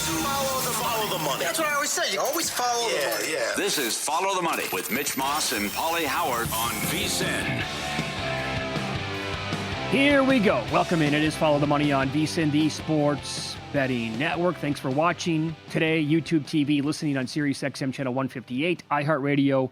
Follow the money. That's what I always say. You always follow the money. Yeah. This is Follow the Money with Mitch Moss and Pauly Howard on VSiN. Here we go. Welcome in. It is Follow the Money on VSiN, the Sports Betting Network. Thanks for watching today. YouTube TV, listening on Sirius XM Channel 158, iHeartRadio,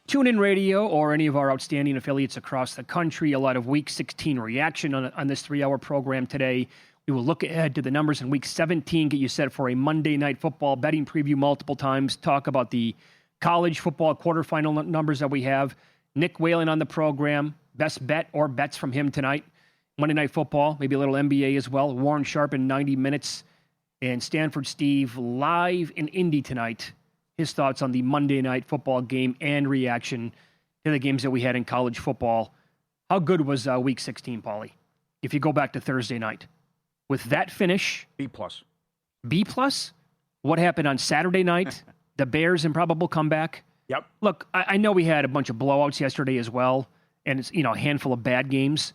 TuneIn Radio, or any of our outstanding affiliates across the country. A lot of Week 16 reaction on this 3-hour program today. We will look ahead to the numbers in Week 17, get you set for a Monday Night Football betting preview multiple times, talk about the college football quarterfinal numbers that we have. Nick Whalen on the program, best bet or bets from him tonight. Monday Night Football, maybe a little NBA as well. Warren Sharp in 90 minutes. And Stanford Steve live in Indy tonight. His thoughts on the Monday Night Football game and reaction to the games that we had in college football. How good was Week 16, Pauly? If you go back to Thursday night. With that finish... B+. B+? What happened on Saturday night? The Bears' improbable comeback? Yep. Look, I know we had a bunch of blowouts yesterday as well, and it's, a handful of bad games,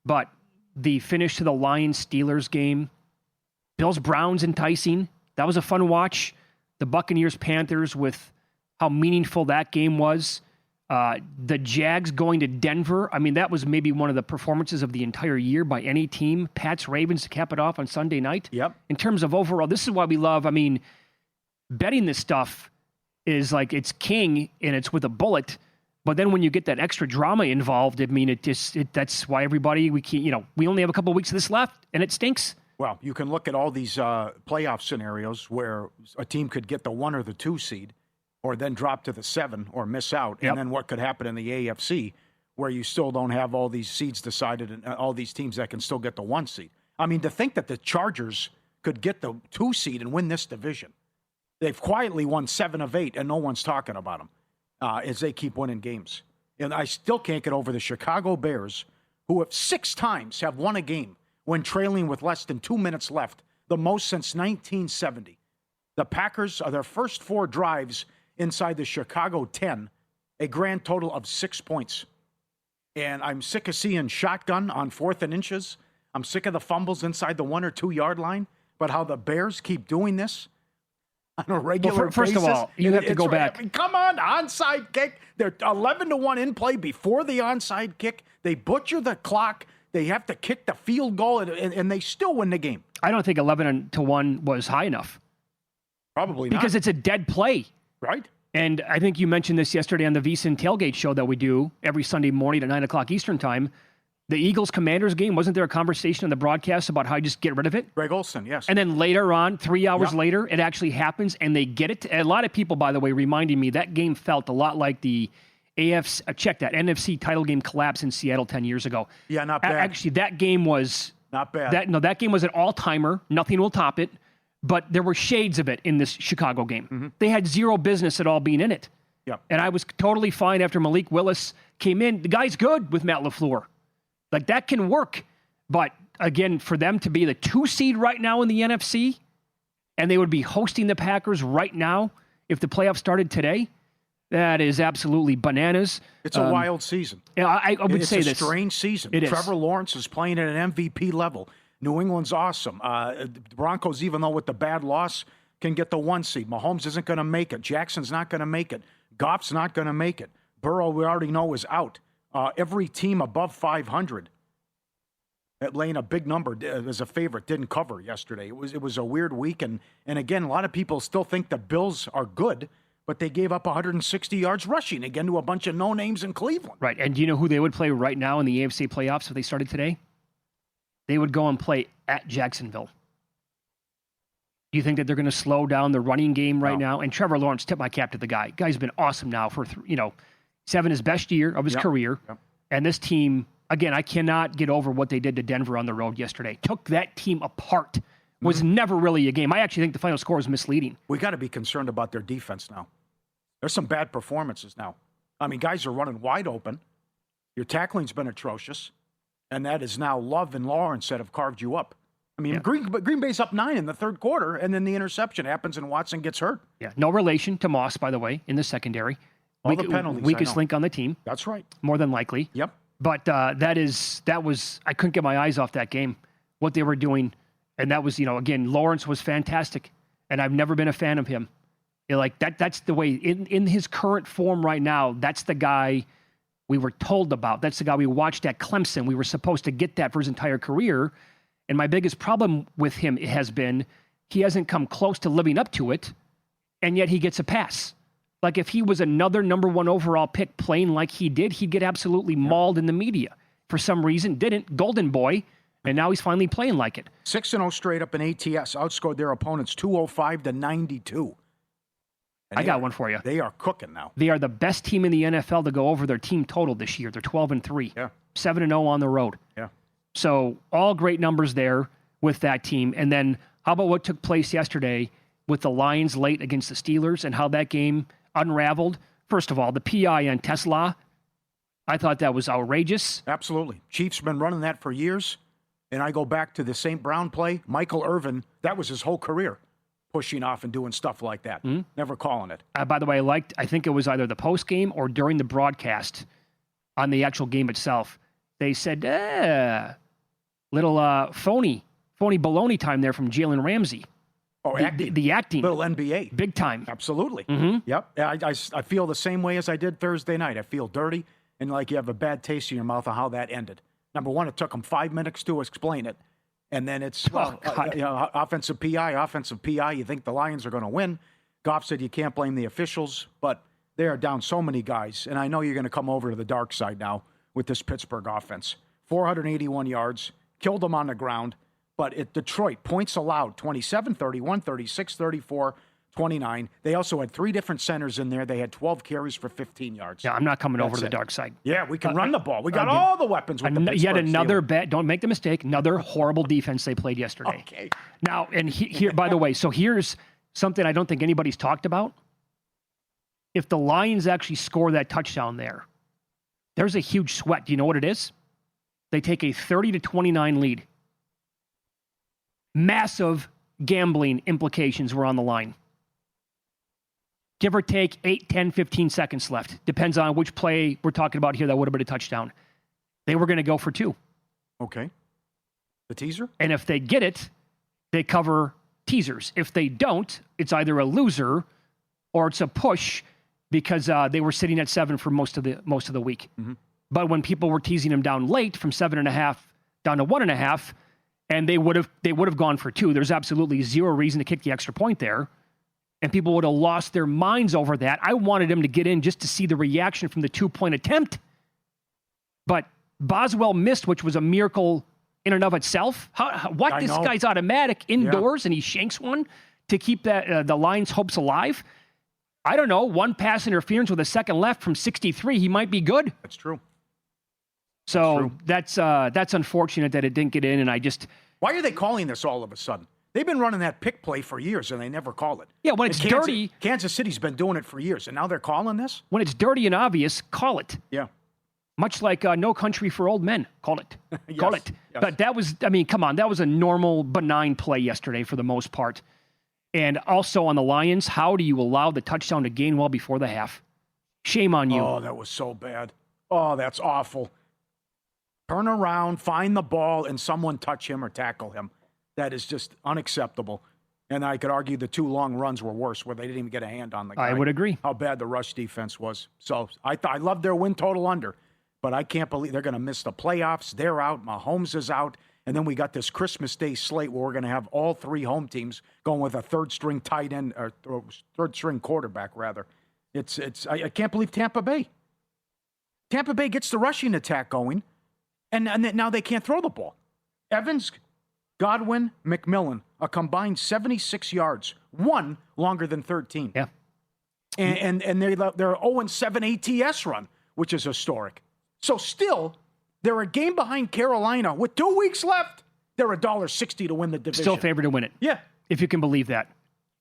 but the finish to the Lions-Steelers game, Bills-Browns enticing. That was a fun watch. The Buccaneers-Panthers with how meaningful that game was. The Jags going to Denver. I mean, that was maybe one of the performances of the entire year by any team. Pats-Ravens to cap it off on Sunday night. Yep. In terms of overall, this is why we love, betting this stuff is like it's king and it's with a bullet. But then when you get that extra drama involved, that's why everybody, we only have a couple of weeks of this left and it stinks. Well, you can look at all these playoff scenarios where a team could get the 1 or the 2 seed or then drop to the 7 or miss out. Yep. And then what could happen in the AFC where you still don't have all these seeds decided and all these teams that can still get the 1 seed. To think that the Chargers could get the 2 seed and win this division. They've quietly won 7 of 8 and no one's talking about them as they keep winning games. And I still can't get over the Chicago Bears, who have 6 times have won a game when trailing with less than 2 minutes left, the most since 1970. The Packers are their first 4 drives inside the Chicago 10, a grand total of 6 points. And I'm sick of seeing shotgun on 4th and inches. I'm sick of the fumbles inside the 1 or 2 yard line. But how the Bears keep doing this on a regular basis. First of all, you have to go back. Come on, onside kick. They're 11-1 in play before the onside kick. They butcher the clock. They have to kick the field goal, and they still win the game. I don't think 11-1 was high enough. Probably not. Because it's a dead play. Right. And I think you mentioned this yesterday on the VSiN tailgate show that we do every Sunday morning at 9 o'clock Eastern time. The Eagles-Commanders game, wasn't there a conversation on the broadcast about how you just get rid of it? Greg Olson, yes. And then later on, 3 hours later, it actually happens, and they get it. And a lot of people, by the way, reminding me that game felt a lot like the NFC title game collapse in Seattle 10 years ago. Yeah, not bad. Actually, that game was... Not bad. That game was an all-timer. Nothing will top it. But there were shades of it in this Chicago game. Mm-hmm. They had zero business at all being in it. Yep. And I was totally fine after Malik Willis came in. The guy's good with Matt LaFleur. Like, that can work. But, again, for them to be the 2 seed right now in the NFC, and they would be hosting the Packers right now if the playoffs started today, that is absolutely bananas. It's a wild season. I would say this. It's a strange season. It is. Trevor Lawrence is playing at an MVP level. New England's awesome. Broncos, even though with the bad loss, can get the 1 seed. Mahomes isn't going to make it. Jackson's not going to make it. Goff's not going to make it. Burrow, we already know, is out. Every team above 500 at laying a big number as a favorite didn't cover yesterday. It was a weird week. And again, a lot of people still think the Bills are good, but they gave up 160 yards rushing again to a bunch of no-names in Cleveland. Right. And do you know who they would play right now in the AFC playoffs if they started today? They would go and play at Jacksonville. Do you think that they're going to slow down the running game right now? And Trevor Lawrence, tip my cap to the guy. Guy's been awesome now for, 7 his best year of his career. Yep. And this team, again, I cannot get over what they did to Denver on the road yesterday. Took that team apart. Was never really a game. I actually think the final score was misleading. We got to be concerned about their defense now. There's some bad performances now. Guys are running wide open. Your tackling's been atrocious. And that is now Love and Lawrence that have carved you up. Green Bay's up 9 in the third quarter, and then the interception happens and Watson gets hurt. Yeah, no relation to Moss, by the way, in the secondary. All the penalties. Weakest link on the team. That's right. More than likely. Yep. But that was, I couldn't get my eyes off that game, what they were doing. And that was, again, Lawrence was fantastic. and I've never been a fan of him. Like that's the way in his current form right now. That's the guy we were told about. That's the guy we watched at Clemson. We were supposed to get that for his entire career. And my biggest problem with him has been he hasn't come close to living up to it, and yet he gets a pass. Like if he was another number 1 overall pick playing like he did, he'd get absolutely mauled in the media. For some reason, didn't. Golden boy, and now he's finally playing like it. 6-0 straight up in ATS, outscored their opponents 205-92. I got one for you. They are cooking now. They are the best team in the NFL to go over their team total this year. They're 12-3. Yeah. 7-0 on the road. Yeah. So all great numbers there with that team. And then how about what took place yesterday with the Lions late against the Steelers and how that game unraveled? First of all, the PI on Tesla, I thought that was outrageous. Absolutely. Chiefs been running that for years. And I go back to the St. Brown play. Michael Irvin, that was his whole career, pushing off and doing stuff like that. Never calling it. By the way, I think it was either the post game or during the broadcast on the actual game itself. They said, little phony baloney time there from Jalen Ramsey. Oh, acting. The acting. Little NBA. Big time. Absolutely. Yep. I feel the same way as I did Thursday night. I feel dirty and like you have a bad taste in your mouth of how that ended. Number one, it took them 5 minutes to explain it. And then it's offensive PI. You think the Lions are going to win. Goff said you can't blame the officials, but they are down so many guys. And I know you're going to come over to the dark side now with this Pittsburgh offense. 481 yards, killed them on the ground. But Detroit, points allowed, 27, 31, 36, 34, 29. They also had 3 different centers in there. They had 12 carries for 15 yards. Yeah, I'm not coming over to the dark side. Yeah, we can run the ball. We got all the weapons with the Pittsburgh Yet another Steelers. bet. Don't make the mistake. Another horrible defense they played yesterday. Okay. Now, and here, by the way, so here's something I don't think anybody's talked about. If the Lions actually score that touchdown there's a huge sweat. Do you know what it is? They take a 30-29 lead. Massive gambling implications were on the line. Give or take 8, 10, 15 seconds left. Depends on which play we're talking about here that would have been a touchdown. They were going to go for 2. Okay. The teaser? And if they get it, they cover teasers. If they don't, it's either a loser or it's a push because they were sitting at 7 for most of the week. Mm-hmm. But when people were teasing them down late from 7.5 down to 1.5, and they would have gone for 2, there's absolutely zero reason to kick the extra point there. And people would have lost their minds over that. I wanted him to get in just to see the reaction from the 2-point attempt. But Boswell missed, which was a miracle in and of itself. This guy's automatic indoors, and he shanks one to keep the Lions' hopes alive. I don't know. 1 pass interference with a second left from 63, he might be good. That's true. So that's unfortunate that it didn't get in, and I just... Why are they calling this all of a sudden? They've been running that pick play for years, and they never call it. Yeah, when it's dirty... Kansas City's been doing it for years, and now they're calling this? When it's dirty and obvious, call it. Yeah. Much like No Country for Old Men. Call it. Yes, Call it. yes. But that was, come on, that was a normal, benign play yesterday for the most part. And also on the Lions, how do you allow the touchdown to Gainwell before the half? Shame on you. Oh, that was so bad. Oh, that's awful. Turn around, find the ball, and someone touch him or tackle him. That is just unacceptable. And I could argue the 2 long runs were worse, where they didn't even get a hand on the guy. I would agree. How bad the rush defense was. So I love their win total under, but I can't believe they're going to miss the playoffs. They're out. Mahomes is out. And then we got this Christmas Day slate where we're going to have all 3 home teams going with a third-string tight end, or third-string quarterback, rather. I can't believe Tampa Bay. Tampa Bay gets the rushing attack going, and now they can't throw the ball. Evans, Godwin, McMillan, a combined 76 yards, 1 longer than 13. Yeah. And they're 0-7 ATS run, which is historic. So still, they're a game behind Carolina with 2 weeks left. They're $1.60 to win the division. Still favored to win it. Yeah. If you can believe that.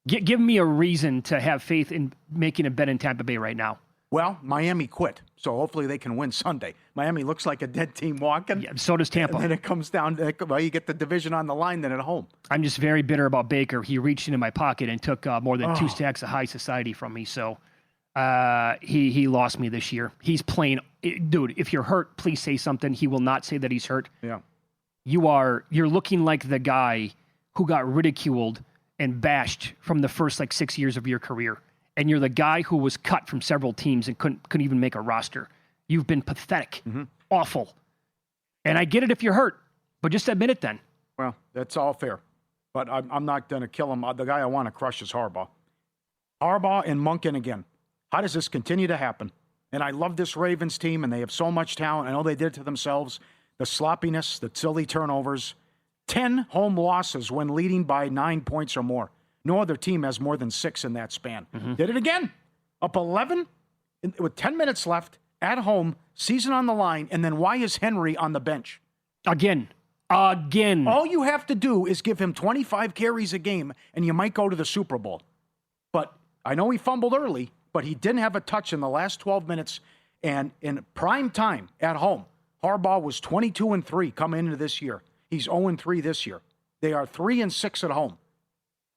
Give me a reason to have faith in making a bet in Tampa Bay right now. Well, Miami quit, so hopefully they can win Sunday. Miami looks like a dead team walking. Yeah, so does Tampa. And then it comes down to, well, you get the division on the line then at home. I'm just very bitter about Baker. He reached into my pocket and took more than 2 stacks of high society from me. So he lost me this year. He's playing. Dude, if you're hurt, please say something. He will not say that he's hurt. Yeah. You're looking like the guy who got ridiculed and bashed from the first 6 years of your career, and you're the guy who was cut from several teams and couldn't even make a roster. You've been pathetic, awful. And I get it if you're hurt, but just admit it then. Well, that's all fair. But I'm not going to kill him. The guy I want to crush is Harbaugh. Harbaugh and Monken again. How does this continue to happen? And I love this Ravens team, and they have so much talent. I know they did it to themselves. The sloppiness, the silly turnovers. 10 home losses when leading by 9 points or more. No other team has more than 6 in that span. Did it again. Up 11 with 10 minutes left at home, season on the line, and then why is Henry on the bench? Again. All you have to do is give him 25 carries a game, and you might go to the Super Bowl. But I know he fumbled early, but he didn't have a touch in the last 12 minutes. And in prime time at home, Harbaugh was 22-3 coming into this year. He's 0-3 this year. They are 3-6 at home.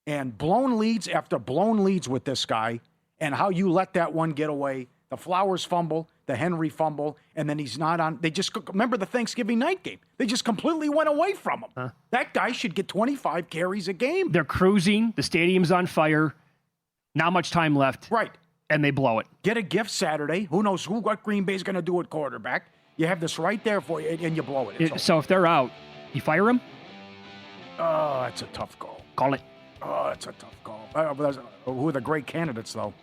And blown leads after blown leads with this guy, and how you let that one get away. The Flowers fumble, the Henry fumble, and then he's not on. They just remember the Thanksgiving night game. They just completely went away from him. That guy should get 25 carries a game. They're cruising. The stadium's on fire. Not much time left. Right. And they blow it. Get a gift Saturday. Who knows what Green Bay's going to do at quarterback. You have this right there for you, and you blow it. So if they're out, you fire him? Oh, that's a tough call. Call it. Oh, that's a tough call. Who are the great candidates, though?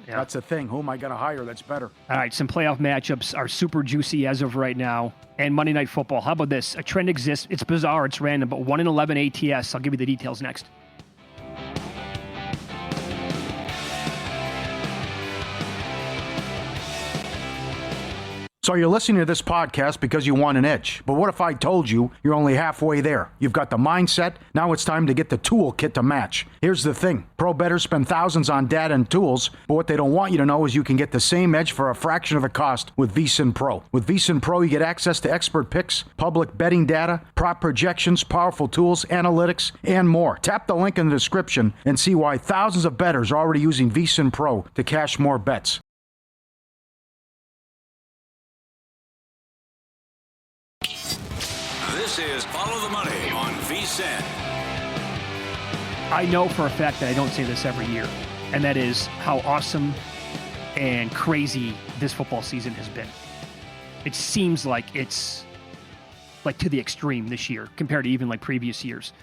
Yeah. That's the thing. Who am I going to hire that's better? All right, some playoff matchups are super juicy as of right now. And Monday Night Football. How about this? A trend exists. It's bizarre. It's random, but 1-11 ATS. I'll give you the details next. So you're listening to this podcast because you want an edge. But what if I told you you're only halfway there? You've got the mindset. Now it's time to get the toolkit to match. Here's the thing. Pro bettors spend thousands on data and tools, but what they don't want you to know is you can get the same edge for a fraction of the cost with VSiN Pro. With VSiN Pro, you get access to expert picks, public betting data, prop projections, powerful tools, analytics, and more. Tap the link in the description and see why thousands of bettors are already using VSiN Pro to cash more bets. This is Follow the Money on VSiN. I know for a fact that I don't say this every year, and that is how awesome and crazy this football season has been. It seems like it's to the extreme this year compared to even previous years.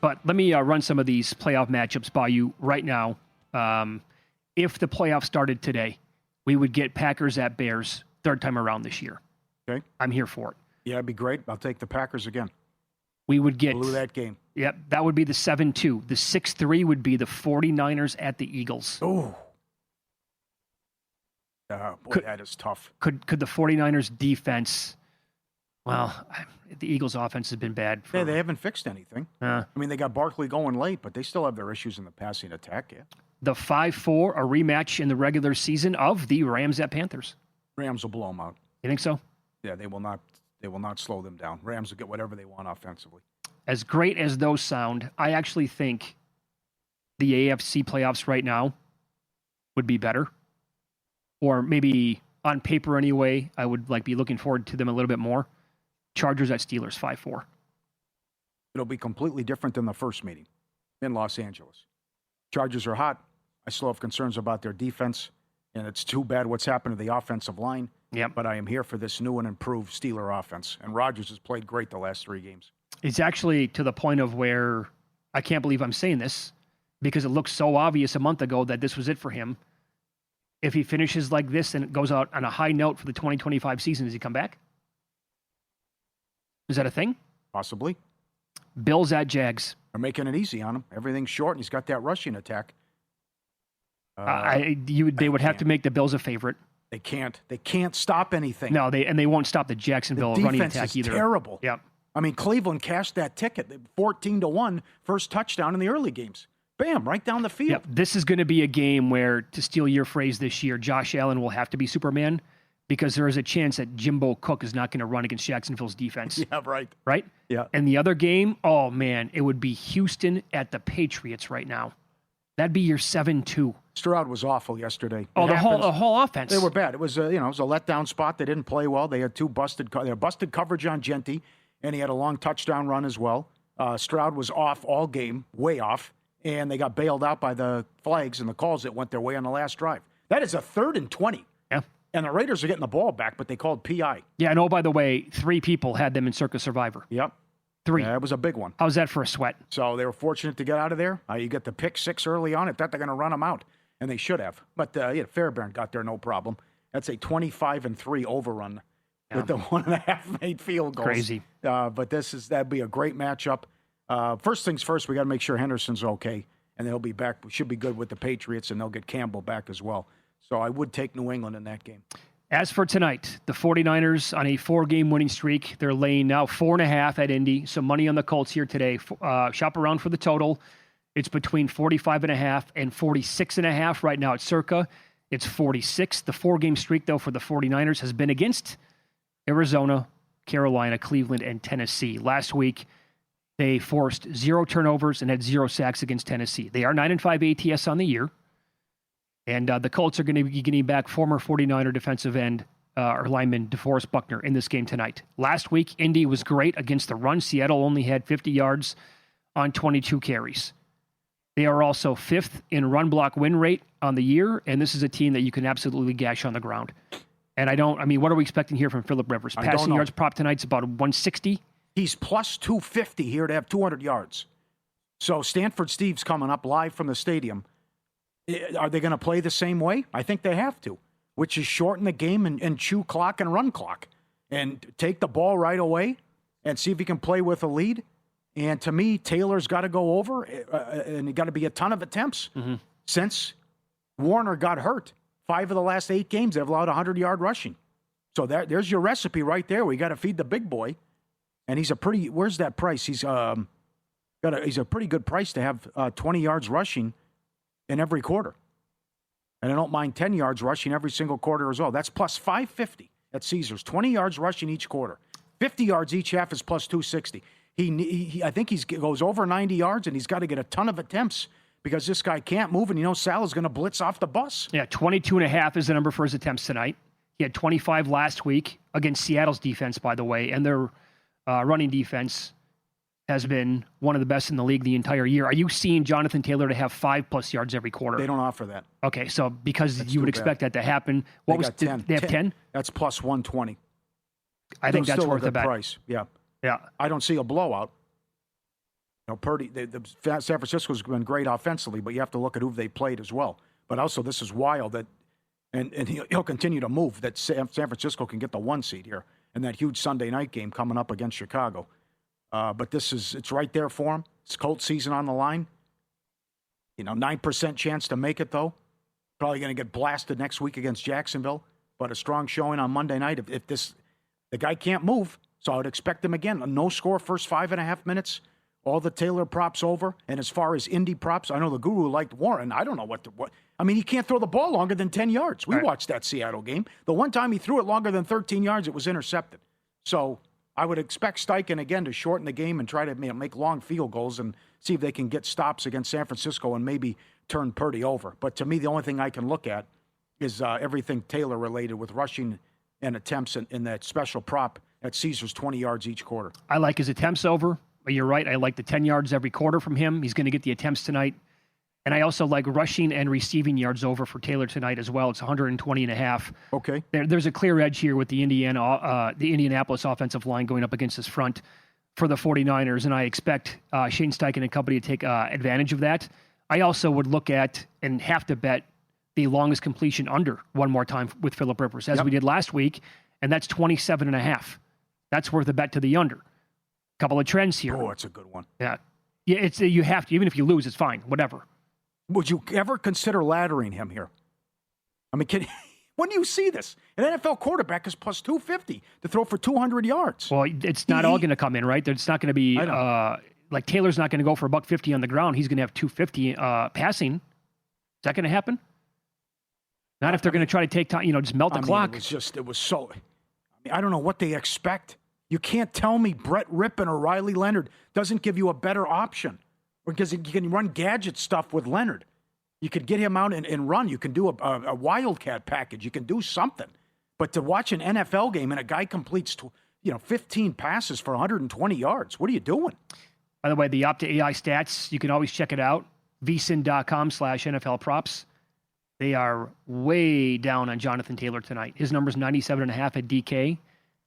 But let me run some of these playoff matchups by you right now. If the playoffs started today, we would get Packers at Bears third time around this year. Okay. I'm here for it. Yeah, it'd be great. I'll take the Packers again. We would get... Blew that game. Yep, that would be the 7-2. The 6-3 would be the 49ers at the Eagles. Oh. Boy, that is tough. Could the 49ers defense... Well, the Eagles offense has been bad. Yeah, they haven't fixed anything. I mean, they got Barkley going late, but they still have their issues in the passing attack, yeah. The 5-4, a rematch in the regular season of the Rams at Panthers. Rams will blow them out. You think so? Yeah, they will not slow them down. Rams will get whatever they want offensively. As great as those sound, I actually think the AFC playoffs right now would be better. Or maybe on paper anyway, I would be looking forward to them a little bit more. Chargers at Steelers, 5-4. It'll be completely different than the first meeting in Los Angeles. Chargers are hot. I still have concerns about their defense, and it's too bad what's happened to the offensive line. Yep. But I am here for this new and improved Steeler offense. And Rodgers has played great the last 3 games. It's actually to the point of where I can't believe I'm saying this because it looked so obvious a month ago that this was it for him. If he finishes like this and it goes out on a high note for the 2025 season, does he come back? Is that a thing? Possibly. Bills at Jags. They're making it easy on him. Everything's short, and he's got that rushing attack. They would have to make the Bills a favorite. They can't. They can't stop anything. No, they won't stop the Jacksonville running attack either. Terrible. Yep. I mean, Cleveland cashed that ticket, 14-1, first touchdown in the early games. Bam, right down the field. Yep. This is going to be a game where, to steal your phrase this year, Josh Allen will have to be Superman because there is a chance that Jimbo Cook is not going to run against Jacksonville's defense. Yeah, right. Right? Yeah. And the other game, oh man, it would be Houston at the Patriots right now. That'd be your 7-2. Stroud was awful yesterday. The whole offense. They were bad. It was it was a letdown spot. They didn't play well. They had busted coverage on Genti, and he had a long touchdown run as well. Stroud was off all game, way off, and they got bailed out by the flags and the calls that went their way on the last drive. That is a 3rd and 20. Yeah. And the Raiders are getting the ball back, but they called PI. Yeah, and by the way, 3 people had them in Circus Survivor. Yep. 3. Yeah, that was a big one. How's that for a sweat? So they were fortunate to get out of there. You get the pick 6 early on. I thought they're going to run them out, and they should have. But Fairbairn got there no problem. That's a 25-3 overrun with the 1.5 made field goals. Crazy. But that'd be a great matchup. First things first, we got to make sure Henderson's okay, and they'll be back. We should be good with the Patriots, and they'll get Campbell back as well. So I would take New England in that game. As for tonight, the 49ers on a 4-game winning streak. They're laying now 4.5 at Indy. Some money on the Colts here today. Shop around for the total. It's between 45.5 and 46.5 right now at Circa. It's 46. The 4-game streak, though, for the 49ers has been against Arizona, Carolina, Cleveland, and Tennessee. Last week, they forced 0 turnovers and had 0 sacks against Tennessee. They are 9-5 ATS on the year. And the Colts are going to be getting back former 49er defensive end or lineman DeForest Buckner in this game tonight. Last week, Indy was great against the run. Seattle only had 50 yards on 22 carries. They are also 5th in run block win rate on the year, and this is a team that you can absolutely gash on the ground. And what are we expecting here from Phillip Rivers? Passing yards prop tonight's about 160. He's plus 250 here to have 200 yards. So Stanford Steve's coming up live from the stadium. Are they going to play the same way? I think they have to, which is shorten the game and chew clock and run clock and take the ball right away and see if he can play with a lead. And to me, Taylor's got to go over and it got to be a ton of attempts. Since Warner got hurt, 5 of the last 8 games, they've allowed 100-yard rushing. So there's your recipe right there. We got to feed the big boy. And where's that price? He's a pretty good price to have 20 yards rushing in every quarter. And I don't mind 10 yards rushing every single quarter as well. That's plus 550 at Caesars. 20 yards rushing each quarter. 50 yards each half is plus 260. I think he goes over 90 yards, and he's got to get a ton of attempts because this guy can't move, and Salah's going to blitz off the bus. Yeah, 22.5 is the number for his attempts tonight. He had 25 last week against Seattle's defense, by the way, and their running defense has been one of the best in the league the entire year. Are you seeing Jonathan Taylor to have 5+ yards every quarter? They don't offer that. Okay, so because you would expect that to happen. They got 10. They have 10? That's plus 120. I think that's worth a bet. Price. Yeah. Yeah. I don't see a blowout. Purdy, San Francisco's been great offensively, but you have to look at who they played as well. But also, this is wild that, and he'll continue to move, that San Francisco can get the 1 seed here in that huge Sunday night game coming up against Chicago. But it's right there for him. It's Colts season on the line. 9% chance to make it, though. Probably going to get blasted next week against Jacksonville, but a strong showing on Monday night. The guy can't move, so I would expect him again. A no score first 5.5 minutes. All the Taylor props over. And as far as Indy props, I know the guru liked Warren. I don't know what. I mean, he can't throw the ball longer than 10 yards. We watched that Seattle game. The one time he threw it longer than 13 yards, it was intercepted. So I would expect Steichen again to shorten the game and try to make long field goals and see if they can get stops against San Francisco and maybe turn Purdy over. But to me, the only thing I can look at is everything Taylor related with rushing and attempts in that special prop at Caesars, 20 yards each quarter. I like his attempts over. But you're right. I like the 10 yards every quarter from him. He's going to get the attempts tonight. And I also like rushing and receiving yards over for Taylor tonight as well. It's 120.5. Okay. There's a clear edge here with the Indianapolis offensive line going up against this front for the 49ers, and I expect Shane Steichen and company to take advantage of that. I also would look at and have to bet the longest completion under one more time with Phillip Rivers, as we did last week, and that's 27.5. That's worth a bet to the under. Couple of trends here. Oh, that's a good one. Yeah. You have to. Even if you lose, it's fine. Whatever. Would you ever consider laddering him here? I mean, when do you see this? An NFL quarterback is plus 250 to throw for 200 yards. Well, it's not all going to come in, right? It's not going to be like Taylor's not going to go for $150 on the ground. He's going to have 250 passing. Is that going to happen? Not if they're going to try to take time, just melt the clock. It was so. I don't know what they expect. You can't tell me Brett Rippon or Riley Leonard doesn't give you a better option, because you can run gadget stuff with Leonard. You could get him out and run. You can do a wildcat package. You can do something. But to watch an NFL game and a guy completes 15 passes for 120 yards, what are you doing? By the way, the Opta AI stats, you can always check it out. vsin.com/NFL props. They are way down on Jonathan Taylor tonight. His number's 97.5 at DK.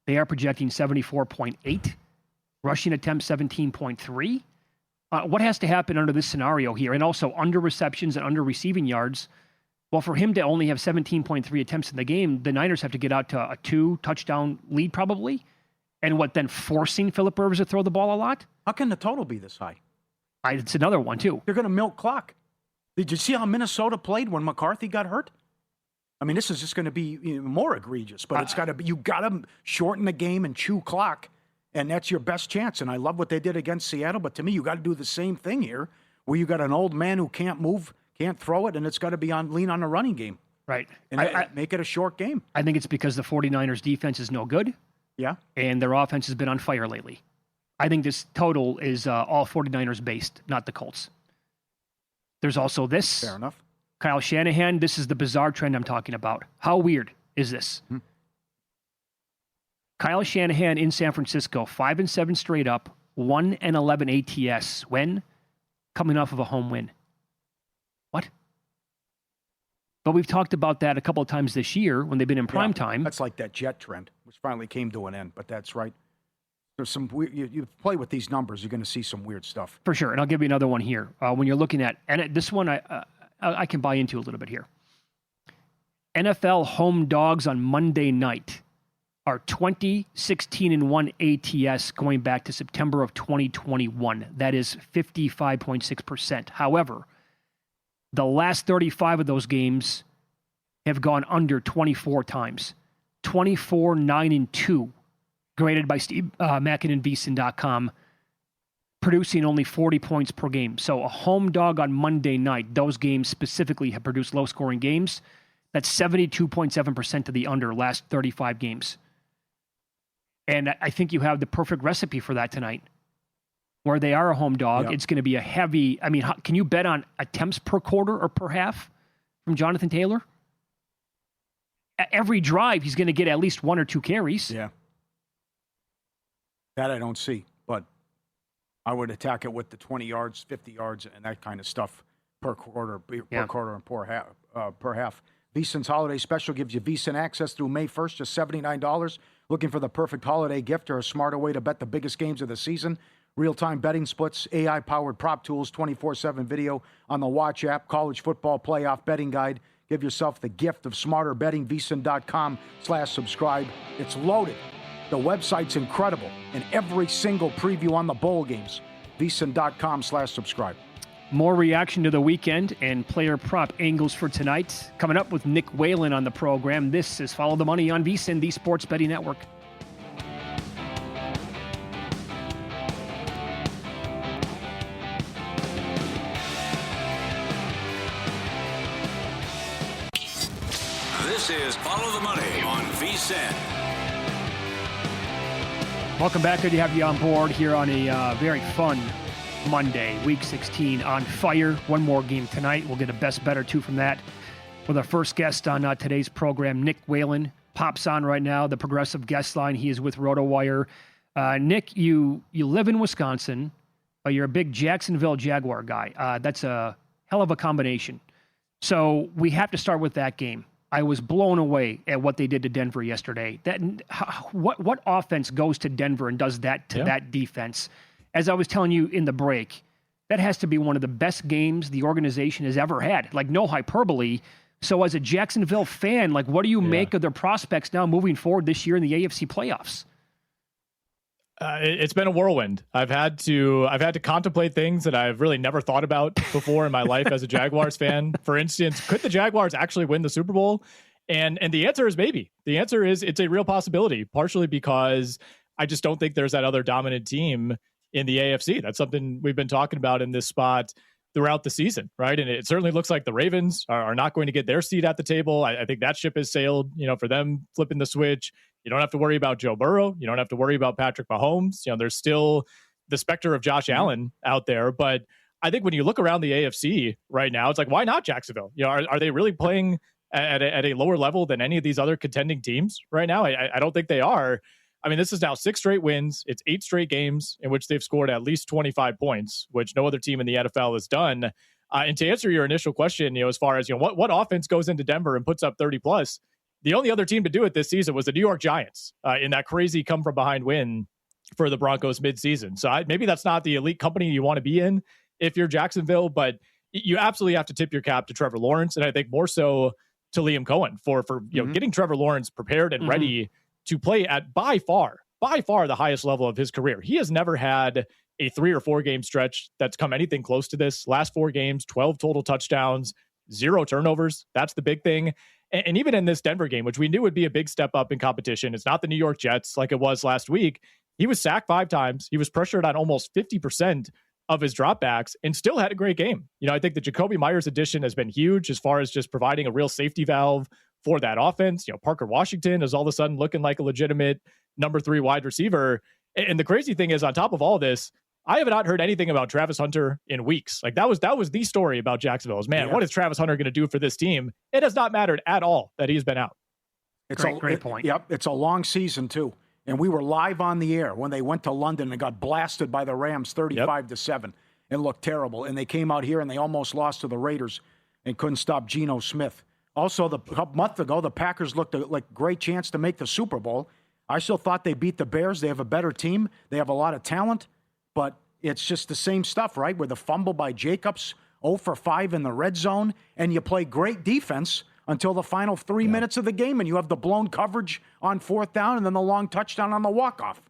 They are projecting 74.8. Rushing attempts 17.3. What has to happen under this scenario here? And also under receptions and under receiving yards. Well, for him to only have 17.3 attempts in the game, the Niners have to get out to a 2-touchdown lead probably. And then forcing Phillip Rivers to throw the ball a lot? How can the total be this high? It's another one, too. They're going to milk clock. Did you see how Minnesota played when McCarthy got hurt? I mean, this is just going to be more egregious, but it's got to be, you got to shorten the game and chew clock, and that's your best chance. And I love what they did against Seattle, but to me, you got to do the same thing here, where you got an old man who can't move, can't throw it, and it's got to be lean on the running game. Right. And make it a short game. I think it's because the 49ers defense is no good. Yeah. And their offense has been on fire lately. I think this total is all 49ers based, not the Colts. There's also this. Fair enough. Kyle Shanahan, this is the bizarre trend I'm talking about. How weird is this? Kyle Shanahan in San Francisco, 5-7 straight up, 1-11 ATS. When? Coming off of a home win. What? But we've talked about that a couple of times this year when they've been in prime time. That's like that Jet trend, which finally came to an end, but that's right. There's some weird, you play with these numbers, you're going to see some weird stuff. For sure. And I'll give you another one here. When you're looking at, and this one I can buy into a little bit here. NFL home dogs on Monday night are 20-16-1 ATS going back to September of 2021. That is 55.6%. However, the last 35 of those games have gone under 24 times. 24-9-2. Graded by Steve Mackin and VSiN.com, producing only 40 points per game. So a home dog on Monday night, those games specifically have produced low-scoring games. That's 72.7% to the under last 35 games. And I think you have the perfect recipe for that tonight. Where they are a home dog, It's going to be a heavy... I mean, can you bet on attempts per quarter or per half from Jonathan Taylor? Every drive, he's going to get at least 1 or 2 carries. Yeah. That I don't see, but I would attack it with the 20 yards, 50 yards, and that kind of stuff per quarter and per half. VSiN's holiday special gives you VSiN access through May 1st, just $79. Looking for the perfect holiday gift or a smarter way to bet the biggest games of the season? Real-time betting splits, AI-powered prop tools, 24/7 video on the Watch app, college football playoff betting guide. Give yourself the gift of smarter betting. VSiN.com/subscribe. It's loaded. The website's incredible, and every single preview on the bowl games. VSiN.com/subscribe. More reaction to the weekend and player prop angles for tonight. Coming up with Nick Whalen on the program. This is Follow the Money on VSiN, the Sports Betting Network. This is Follow the Money on VSiN. Welcome back. Good to have you on board here on a very fun Monday, Week 16 on fire. One more game tonight. We'll get a best bet or two from that with our first guest on today's program, Nick Whalen. Pops on right now, the progressive guest line. He is with Rotowire. Nick, you live in Wisconsin, but you're a big Jacksonville Jaguar guy. That's a hell of a combination. So we have to start with that game. I was blown away at what they did to Denver yesterday. What offense goes to Denver and does that to that defense? As I was telling you in the break, that has to be one of the best games the organization has ever had. Like, no hyperbole. So as a Jacksonville fan, like, what do you make of their prospects now moving forward this year in the AFC playoffs? It's been a whirlwind. I've had to contemplate things that I've really never thought about before in my life as a Jaguars fan. For instance, could the Jaguars actually win the Super Bowl? And the answer is maybe. The answer is it's a real possibility, partially because I just don't think there's that other dominant team in the AFC. That's something we've been talking about in this spot throughout the season, right? And it certainly looks like the Ravens are not going to get their seat at the table. I think that ship has sailed, for them flipping the switch. You don't have to worry about Joe Burrow. You don't have to worry about Patrick Mahomes. There's still the specter of Josh Allen out there. But I think when you look around the AFC right now, it's like, why not Jacksonville? Are they really playing at a lower level than any of these other contending teams right now? I don't think they are. I mean, this is now 6 straight wins. It's 8 straight games in which they've scored at least 25 points, which no other team in the NFL has done. And to answer your initial question, as far as, what offense goes into Denver and puts up 30 plus, the only other team to do it this season was the New York Giants in that crazy come from behind win for the Broncos midseason. So maybe that's not the elite company you want to be in if you're Jacksonville, but you absolutely have to tip your cap to Trevor Lawrence. And I think more so to Liam Cohen for getting Trevor Lawrence prepared and ready to play at by far the highest level of his career. He has never had a 3 or 4 game stretch that's come anything close to this. Last 4 games, 12 total touchdowns, 0 turnovers. That's the big thing. And even in this Denver game, which we knew would be a big step up in competition, it's not the New York Jets like it was last week. He was sacked 5 times. He was pressured on almost 50% of his dropbacks and still had a great game. I think the Jacoby Myers addition has been huge as far as just providing a real safety valve for that offense. Parker Washington is all of a sudden looking like a legitimate number 3 wide receiver. And the crazy thing is, on top of all this, I have not heard anything about Travis Hunter in weeks. Like that was the story about Jacksonville is, man, what is Travis Hunter going to do for this team? It has not mattered at all that he's been out. It's great point. Yep. It's a long season too. And we were live on the air when they went to London and got blasted by the Rams 35-7. It looked terrible. And they came out here and they almost lost to the Raiders and couldn't stop Geno Smith. Also, a month ago, the Packers looked like a great chance to make the Super Bowl. I still thought they beat the Bears. They have a better team. They have a lot of talent. But it's just the same stuff, right? With the fumble by Jacobs, 0 for 5 in the red zone, and you play great defense until the final 3 minutes of the game, and you have the blown coverage on 4th down and then the long touchdown on the walk-off.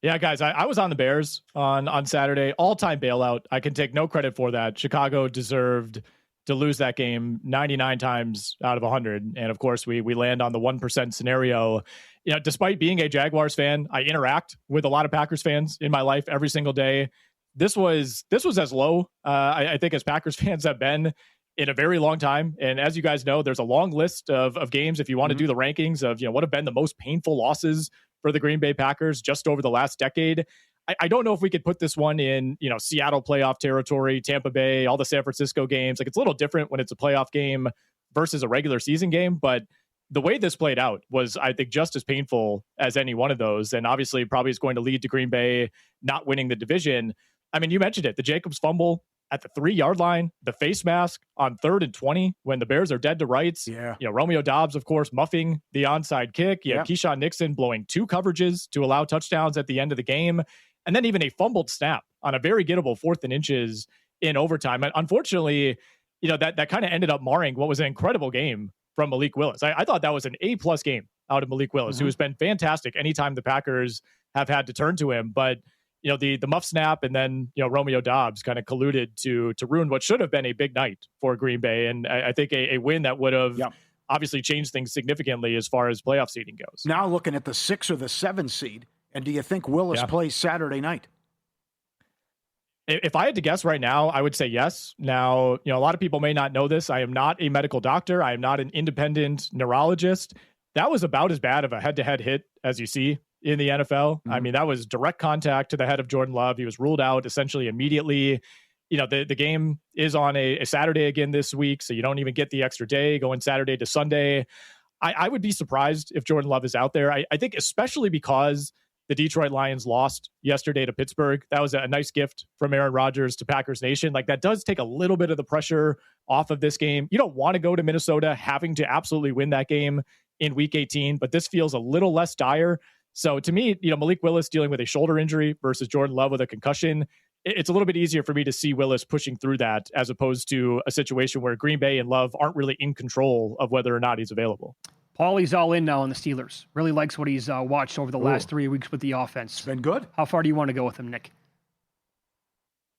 Yeah, guys, I was on the Bears on Saturday. All-time bailout. I can take no credit for that. Chicago deserved to lose that game 99 times out of 100. And, of course, we land on the 1% scenario. Despite being a Jaguars fan, I interact with a lot of Packers fans in my life every single day. This was as low, I think, as Packers fans have been in a very long time. And as you guys know, there's a long list of games if you want to do the rankings of what have been the most painful losses for the Green Bay Packers just over the last decade. I don't know if we could put this one in, Seattle playoff territory, Tampa Bay, all the San Francisco games. Like, it's a little different when it's a playoff game versus a regular season game, but the way this played out was, I think, just as painful as any one of those. And obviously probably is going to lead to Green Bay not winning the division. I mean, you mentioned it, the Jacobs fumble at the 3-yard line, the face mask on 3rd and 20 when the Bears are dead to rights. Romeo Doubs, of course, muffing the onside kick. Keyshawn Nixon blowing 2 coverages to allow touchdowns at the end of the game. And then even a fumbled snap on a very gettable 4th and inches in overtime. And unfortunately, that kind of ended up marring what was an incredible game from Malik Willis. I thought that was an A+ game out of Malik Willis, who has been fantastic anytime the Packers have had to turn to him. But, the muff snap and then, Romeo Doubs kind of colluded to ruin what should have been a big night for Green Bay. And I think a win that would have obviously changed things significantly as far as playoff seeding goes. Now looking at the 6 or the 7 seed, and do you think Willis plays Saturday night? If I had to guess right now, I would say yes. Now, a lot of people may not know this. I am not a medical doctor. I am not an independent neurologist. That was about as bad of a head-to-head hit as you see in the NFL. I mean, that was direct contact to the head of Jordan Love. He was ruled out essentially immediately. The game is on a Saturday again this week, so you don't even get the extra day going Saturday to Sunday. I would be surprised if Jordan Love is out there. I think especially because the Detroit Lions lost yesterday to Pittsburgh. That was a nice gift from Aaron Rodgers to Packers Nation. Like, that does take a little bit of the pressure off of this game. You don't want to go to Minnesota having to absolutely win that game in week 18, but this feels a little less dire. So to me, Malik Willis dealing with a shoulder injury versus Jordan Love with a concussion, it's a little bit easier for me to see Willis pushing through that as opposed to a situation where Green Bay and Love aren't really in control of whether or not he's available. Pauly's all in now on the Steelers. Really likes what he's watched over the last 3 weeks with the offense. It's been good. How far do you want to go with him, Nick?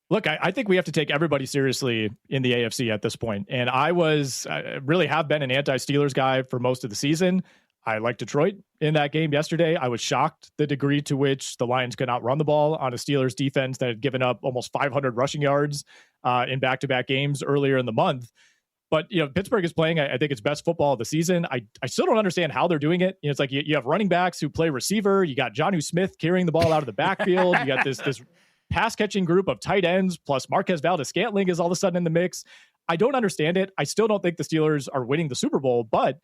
Look, I think we have to take everybody seriously in the AFC at this point. And I really have been an anti-Steelers guy for most of the season. I like Detroit in that game yesterday. I was shocked the degree to which the Lions could not run the ball on a Steelers defense that had given up almost 500 rushing yards in back-to-back games earlier in the month. But, Pittsburgh is playing, I think, its best football of the season. I still don't understand how they're doing it. It's like you have running backs who play receiver. You got Jonnu Smith carrying the ball out of the backfield. You got this pass-catching group of tight ends, plus Marquez Valdes-Scantling is all of a sudden in the mix. I don't understand it. I still don't think the Steelers are winning the Super Bowl. But,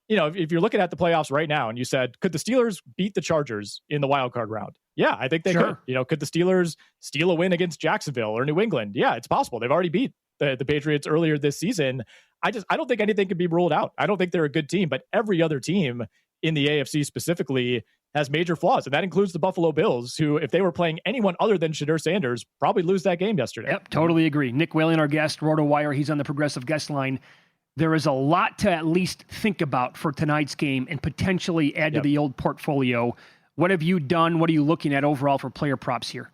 if you're looking at the playoffs right now and you said, could the Steelers beat the Chargers in the wild card round? Yeah, I think they could. Could the Steelers steal a win against Jacksonville or New England? Yeah, it's possible. They've already beat the Patriots earlier this season. I don't think anything can be ruled out. I don't think they're a good team, but every other team in the AFC specifically has major flaws, and that includes the Buffalo Bills, who, if they were playing anyone other than Shadur Sanders, probably lose that game yesterday. Yep, totally agree. Nick Whalen, our guest, Rotowire, he's on the Progressive Guest Line. There is a lot to at least think about for tonight's game and potentially add to the old portfolio. What have you done? What are you looking at overall for player props here?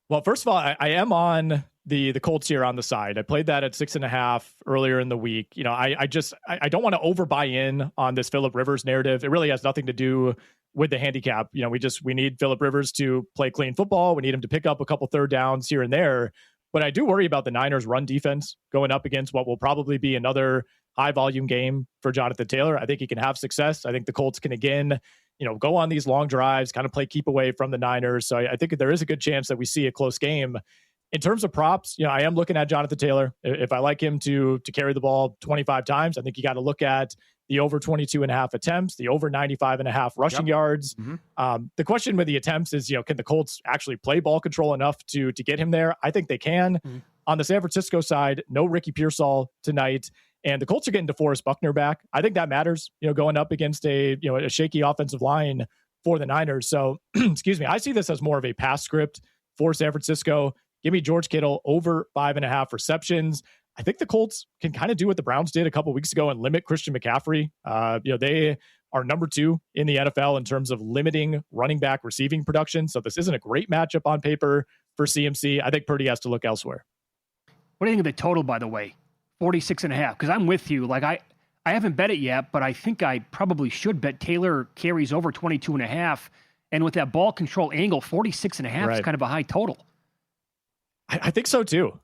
Well, first of all, I am on the Colts here on the side. I played that at 6.5 earlier in the week. I don't want to over buy in on this Phillip Rivers narrative. It really has nothing to do with the handicap. We need Phillip Rivers to play clean football. We need him to pick up a couple third downs here and there. But I do worry about the Niners' run defense going up against what will probably be another high volume game for Jonathan Taylor. I think he can have success. I think the Colts can again, go on these long drives, kind of play keep away from the Niners. So I think there is a good chance that we see a close game. In terms of props, I am looking at Jonathan Taylor. If I like him to carry the ball 25 times, I think you got to look at the over 22.5 attempts, the over 95.5 rushing yards. Mm-hmm. The question with the attempts is, can the Colts actually play ball control enough to get him there? I think they can. Mm-hmm. On the San Francisco side, no Ricky Pearsall tonight. And the Colts are getting DeForest Buckner back. I think that matters, going up against a shaky offensive line for the Niners. So, excuse me, I see this as more of a pass script for San Francisco. Give me George Kittle over 5.5 receptions. I think the Colts can kind of do what the Browns did a couple weeks ago and limit Christian McCaffrey. They are number 2 in the NFL in terms of limiting running back receiving production. So this isn't a great matchup on paper for CMC. I think Purdy has to look elsewhere. What do you think of the total, by the way? 46.5. Because I'm with you. Like I haven't bet it yet, but I think I probably should bet Taylor carries over 22.5. And with that ball control angle, 46.5 is kind of a high total. I think so too.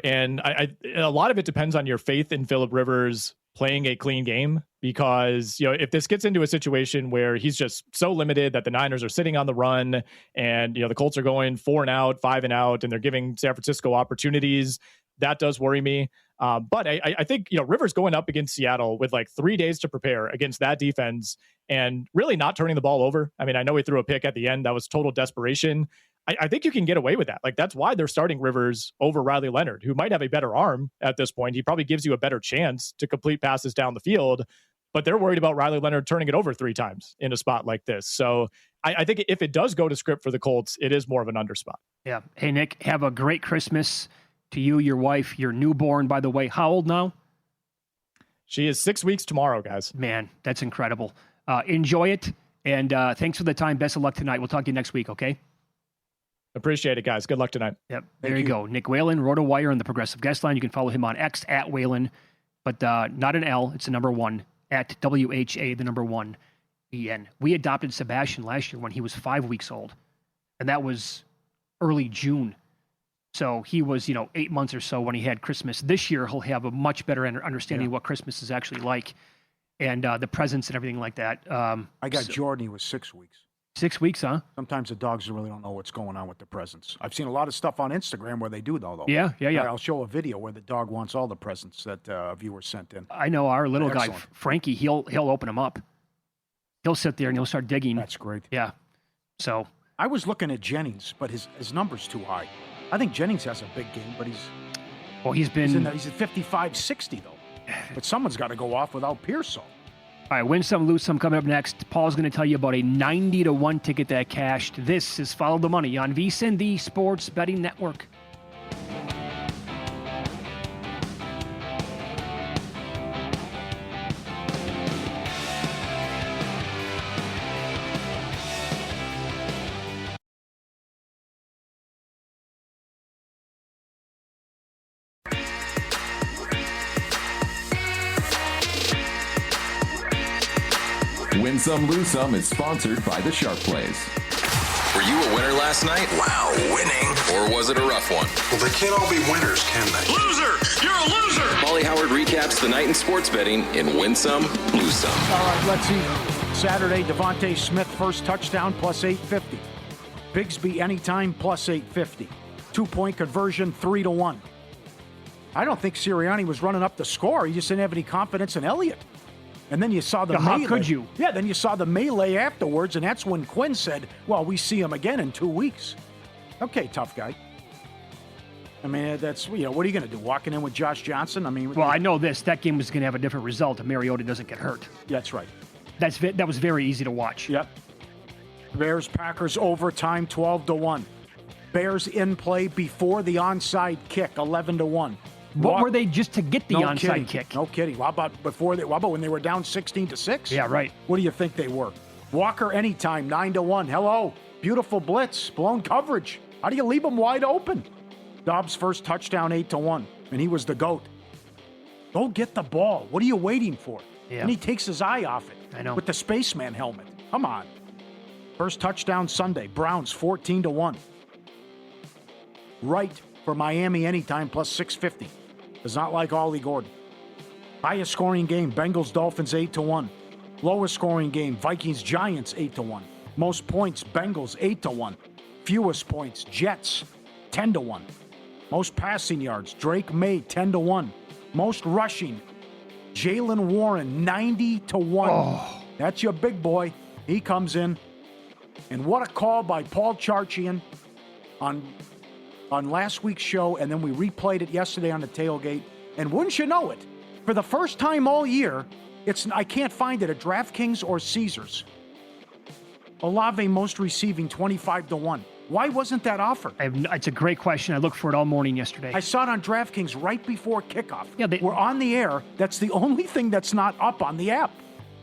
And a lot of it depends on your faith in Phillip Rivers playing a clean game, because, if this gets into a situation where he's just so limited that the Niners are sitting on the run and, the Colts are going 4 and out, 5 and out, and they're giving San Francisco opportunities, that does worry me. But I think, Rivers going up against Seattle with like 3 days to prepare against that defense and really not turning the ball over. I mean, I know he threw a pick at the end. That was total desperation. I think you can get away with that. Like, that's why they're starting Rivers over Riley Leonard, who might have a better arm at this point. He probably gives you a better chance to complete passes down the field, but they're worried about Riley Leonard turning it over 3 times in a spot like this. So I think if it does go to script for the Colts, it is more of an under spot. Yeah. Hey, Nick, have a great Christmas to you, your wife, your newborn, by the way. How old now? She is 6 weeks tomorrow, guys. Man, that's incredible. Enjoy it. And thanks for the time. Best of luck tonight. We'll talk to you next week, okay? Appreciate it, guys. Good luck tonight. Yep. There you go. Nick Whalen, Rotowire on the Progressive Guest Line. You can follow him on X at Whalen, but not an L. It's the number 1 at WHA, the number 1 EN. We adopted Sebastian last year when he was 5 weeks old, and that was early June. So he was, 8 months or so when he had Christmas. This year, he'll have a much better understanding of what Christmas is actually like and the presents and everything like that. I got Jordan. He was 6 weeks. 6 weeks, huh? Sometimes the dogs really don't know what's going on with the presents. I've seen a lot of stuff on Instagram where they do, though. Yeah. I'll show a video where the dog wants all the presents that a viewer sent in. I know our little guy, Frankie, he'll open them up. He'll sit there and he'll start digging. That's great. Yeah. So I was looking at Jennings, but his number's too high. I think Jennings has a big game, but he's at 55, 60, though. But someone's got to go off without Pearsall. All right, win some, lose some coming up next. Paul's going to tell you about a 90-1 ticket that cashed. This is Follow the Money on VSiN, the Sports Betting Network. Win Some, Lose Some is sponsored by the Sharp Plays. Were you a winner last night? Wow, winning. Or was it a rough one? Well, they can't all be winners, can they? Loser! You're a loser! Pauly Howard recaps the night in sports betting in Win Some, Lose Some. All right, let's see. Saturday, Devontae Smith, first touchdown, plus 850. Bigsby anytime, plus 850. 2-point conversion, 3-1. I don't think Sirianni was running up the score. He just didn't have any confidence in Elliott. And then you saw the How melee. could you? Yeah, then you saw the melee afterwards, and that's when Quinn said, well, we see him again in 2 weeks. Okay, tough guy. I mean, that's, what are you going to do? Walking in with Josh Johnson? I mean, Well, I know this. That game was going to have a different result if Mariota doesn't get hurt. That's right. That was very easy to watch. Yep. Bears, Packers, overtime, 12-1. Bears in play before the onside kick, 11-1. What were they just to get the onside kidding. kick? No kidding. How about when they were down 16-6? Yeah, right. What do you think they were? Walker anytime, 9-1. Hello. Beautiful blitz. Blown coverage. How do you leave them wide open? Dobbs' first touchdown, 8-1. And he was the GOAT. Go get the ball. What are you waiting for? Yeah. And he takes his eye off it. I know. With the spaceman helmet. Come on. First touchdown Sunday. Browns, 14-1. Right for Miami anytime, plus 650. Does not like Ollie Gordon. Highest scoring game, Bengals Dolphins 8-1. Lowest scoring game, Vikings Giants 8-1. Most points, Bengals 8-1. Fewest points, Jets 10-1. Most passing yards, Drake May 10-1. Most rushing, Jalen Warren 90-1. Oh. That's your big boy. He comes in. And what a call by Paul Charchian on last week's show, and then we replayed it yesterday on the tailgate. And wouldn't you know it, for the first time all year, I can't find it at DraftKings or Caesars. Olave most receiving 25-1. Why wasn't that offered? It's a great question. I looked for it all morning yesterday. I saw it on DraftKings right before kickoff. Yeah, we're on the air. That's the only thing that's not up on the app.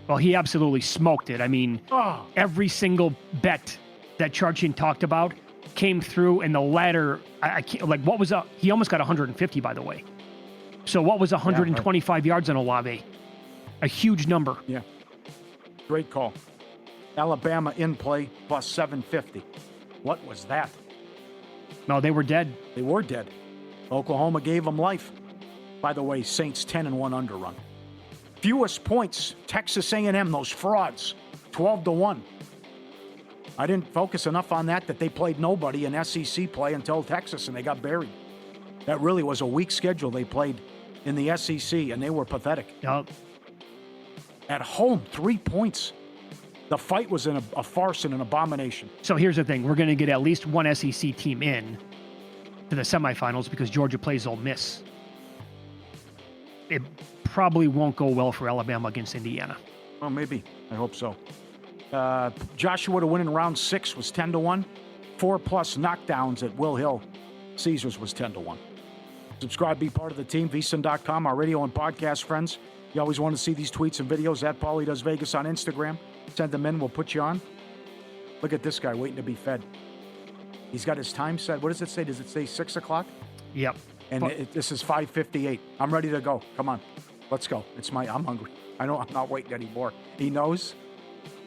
Well, he absolutely smoked it. I mean, Oh. every single bet that Charchian talked about came through, and the latter, I can't, like, what was up? He almost got 150, by the way. So what was 125 yards on Olave? A huge number. Yeah. Great call. Alabama in play, plus 750. What was that? No, they were dead. They were dead. Oklahoma gave them life. By the way, Saints 10-1 underrun. Fewest points, Texas A&M, those frauds, 12-1. I didn't focus enough on that they played nobody in SEC play until Texas, and they got buried. That really was a weak schedule they played in the SEC, and they were pathetic. Yep. At home, 3 points. The fight was a farce and an abomination. So here's the thing. We're going to get at least one SEC team in to the semifinals because Georgia plays Ole Miss. It probably won't go well for Alabama against Indiana. Well, maybe. I hope so. Joshua to win in round 6 was 10-1. 4+ knockdowns at Will Hill. Caesars was 10-1. Subscribe, be part of the team. VSiN.com, our radio and podcast friends. You always want to see these tweets and videos at Pauly Does Vegas on Instagram. Send them in. We'll put you on. Look at this guy waiting to be fed. He's got his time set. What does it say? Does it say 6 o'clock? Yep. And this is 5:58. I'm ready to go. Come on. Let's go. I'm hungry. I know I'm not waiting anymore. He knows.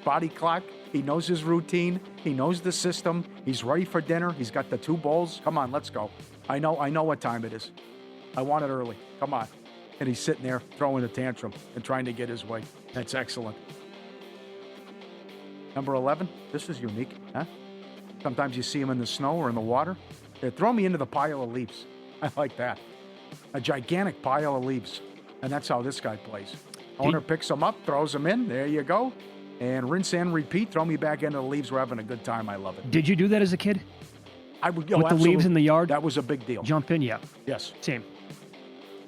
Body clock. He knows his routine. He knows the system. He's ready for dinner. He's got the 2 bowls. Come on, let's go. I know what time it is. I want it early. Come on. And he's sitting there throwing a tantrum and trying to get his way. That's excellent. Number 11. This is unique, huh? Sometimes you see him in the snow or in the water. They throw me into the pile of leaves. I like that. A gigantic pile of leaves. And that's how this guy plays. Owner picks them up, throws them in. There you go. And rinse and repeat. Throw me back into the leaves. We're having a good time. I love it. Did you do that as a kid? I would. With the leaves in the yard? That was a big deal. Jump in, yeah. Yes. Same.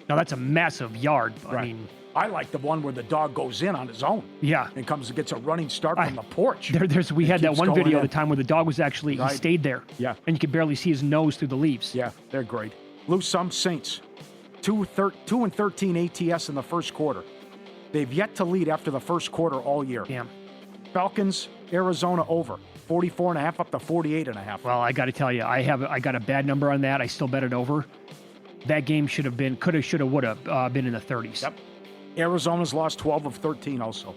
Now, that's a massive yard. Right. I mean, I like the one where the dog goes in on his own. Yeah. And gets a running start from the porch. We had that keeps one going video in. at the time where the dog was actually, Right. he stayed there. Yeah. And you could barely see his nose through the leaves. Yeah, they're great. Lose some Saints. 2-13 ATS in the first quarter. They've yet to lead after the first quarter all year. Damn. Falcons, Arizona over. 44.5 up to 48.5. Well, I got to tell you, I got a bad number on that. I still bet it over. That game should have been, could have, should have, would have been in the 30s. Yep. Arizona's lost 12 of 13 also.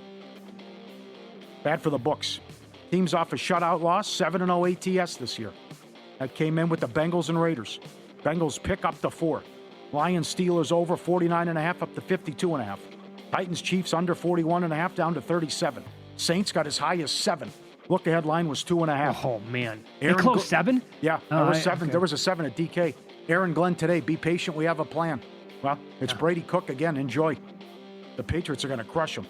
Bad for the books. Teams off a shutout loss, 7-0 ATS this year. That came in with the Bengals and Raiders. Bengals pick up to 4. Lions, Steelers over 49.5 up to 52.5. Titans, Chiefs under 41.5 down to 37. Saints got as high as 7. Look ahead line was 2.5. Oh, man. Aaron They closed 7? Yeah, there was 7. Okay. There was a 7 at DK. Aaron Glenn today, be patient, we have a plan. Well, it's Brady Cook again. Enjoy. The Patriots are going to crush them.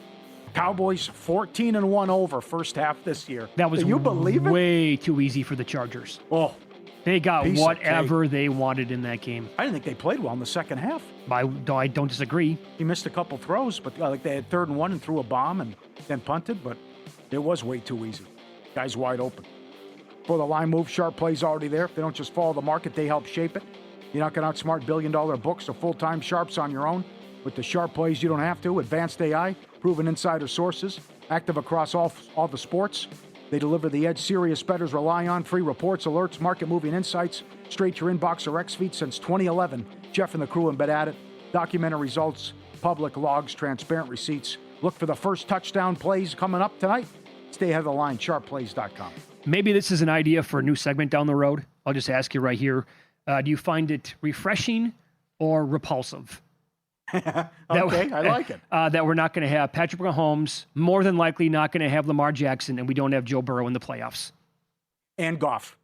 Cowboys 14-1 over first half this year. That was Can you believe it? way too easy for the Chargers. Oh, They got piece of whatever they wanted in that game. I didn't think they played well in the second half. I don't disagree. He missed a couple throws, but like they had 3rd and 1 and threw a bomb and then punted, but it was way too easy. Guys wide open. For the line move, sharp plays already there. If they don't just follow the market, they help shape it. You're not going to outsmart billion-dollar books or full-time sharps on your own. With the sharp plays, you don't have to. Advanced AI, proven insider sources, active across all the sports. They deliver the edge serious bettors rely on. Free reports, alerts, market-moving insights, straight to your inbox or X-Feed since 2011. Jeff and the crew have been at it. Documented results, public logs, transparent receipts. Look for the first touchdown plays coming up tonight. Stay ahead of the line, sharpplays.com. Maybe this is an idea for a new segment down the road. I'll just ask you right here. Do you find it refreshing or repulsive? Okay, I like it. That we're not going to have Patrick Mahomes, more than likely not going to have Lamar Jackson, and we don't have Joe Burrow in the playoffs. And Goff.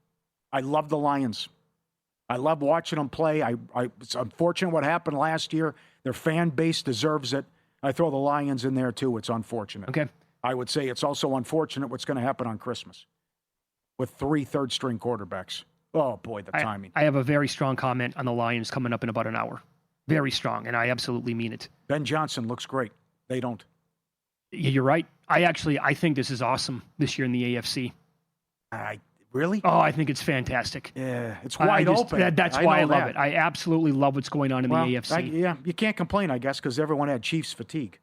I love the Lions. I love watching them play. It's unfortunate what happened last year. Their fan base deserves it. I throw the Lions in there, too. It's unfortunate. Okay. I would say it's also unfortunate what's going to happen on Christmas with 3 third-string quarterbacks. Oh, boy, the timing. I have a very strong comment on the Lions coming up in about an hour. Very strong, and I absolutely mean it. Ben Johnson looks great. They don't. Yeah, you're right. I think this is awesome this year in the AFC. Really? Oh, I think it's fantastic. Yeah, it's wide open. That's why I love it. I absolutely love what's going on in the AFC. You can't complain, I guess, because everyone had Chiefs fatigue.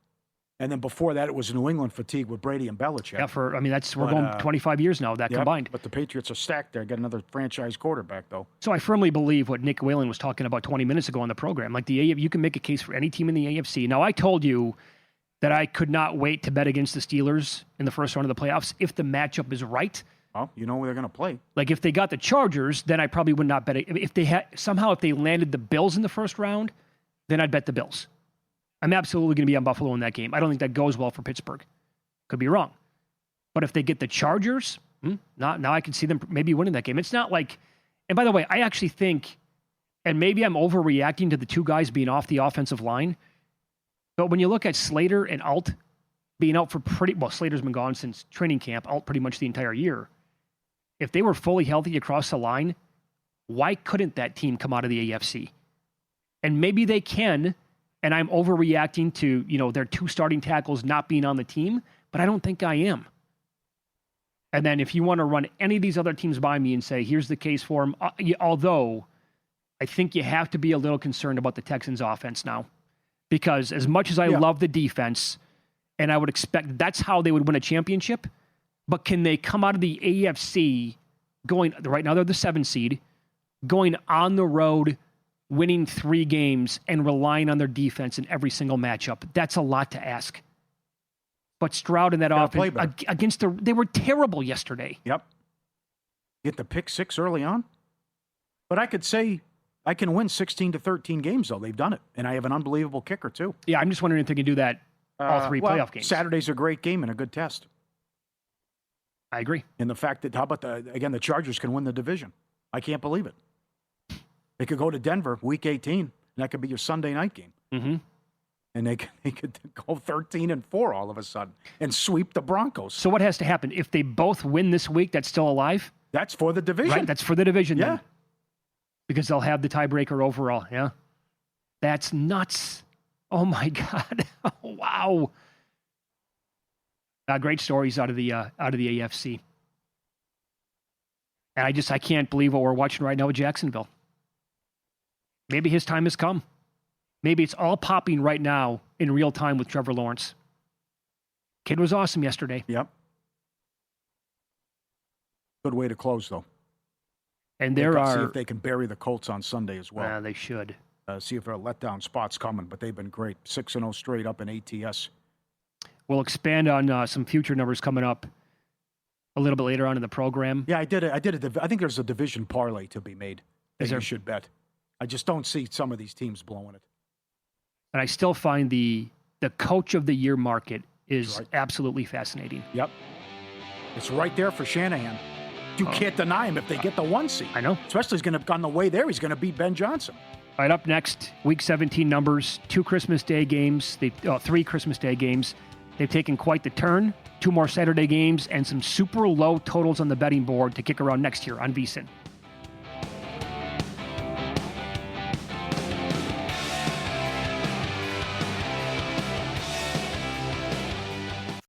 And then before that, it was New England fatigue with Brady and Belichick. Yeah, we're going 25 years now, combined. But the Patriots are stacked there. Get another franchise quarterback, though. So I firmly believe what Nick Whalen was talking about 20 minutes ago on the program. Like you can make a case for any team in the AFC. Now, I told you that I could not wait to bet against the Steelers in the first round of the playoffs if the matchup is right. Well, you know where they're going to play. Like if they got the Chargers, then I probably would not bet it. If they landed the Bills in the first round, then I'd bet the Bills. I'm absolutely going to be on Buffalo in that game. I don't think that goes well for Pittsburgh. Could be wrong. But if they get the Chargers, now I can see them maybe winning that game. It's not like, and by the way, I actually think, and maybe I'm overreacting to the two guys being off the offensive line, but when you look at Slater and Alt being out for Slater's been gone since training camp, Alt pretty much the entire year. If they were fully healthy across the line, why couldn't that team come out of the AFC? And maybe they can. And I'm overreacting to, their 2 starting tackles not being on the team, but I don't think I am. And then if you want to run any of these other teams by me and say, here's the case for them, although I think you have to be a little concerned about the Texans offense now. Because as much as I love the defense, and I would expect that's how they would win a championship, but can they come out of the AFC right now they're the 7 seed, going on the road, winning 3 games and relying on their defense in every single matchup? That's a lot to ask. But Stroud and that offense they were terrible yesterday. Yep. Get the pick 6 early on. But I could say I can win 16 to 13 games, though. They've done it. And I have an unbelievable kicker, too. Yeah, I'm just wondering if they can do that all 3 playoff games. Saturday's a great game and a good test. I agree. And the fact that, how about the Chargers can win the division? I can't believe it. They could go to Denver week 18, and that could be your Sunday night game. Mm-hmm. And they could go 13-4 all of a sudden and sweep the Broncos. So what has to happen? If they both win this week, that's still alive? That's for the division. Right, that's for the division yeah. then. Because they'll have the tiebreaker overall, yeah? That's nuts. Oh, my God. Oh, wow. Great stories out of the AFC. And I can't believe what we're watching right now with Jacksonville. Maybe his time has come. Maybe it's all popping right now in real time with Trevor Lawrence. Kid was awesome yesterday. Yep. Good way to close, though. And see if they can bury the Colts on Sunday as well. They should. See if there are letdown spots coming, but they've been great. 6-0 straight up in ATS. We'll expand on some future numbers coming up a little bit later on in the program. Yeah, I think there's a division parlay to be made that you should bet. I just don't see some of these teams blowing it. And I still find the coach of the year market is absolutely fascinating. Yep. It's right there for Shanahan. You can't deny him if they get the 1 seed. I know. Especially he's going to, on the way there, he's going to beat Ben Johnson. All right, up next, Week 17 numbers, 2 Christmas Day games, 3 Christmas Day games. They've taken quite the turn. 2 more Saturday games and some super low totals on the betting board to kick around next year on VSiN.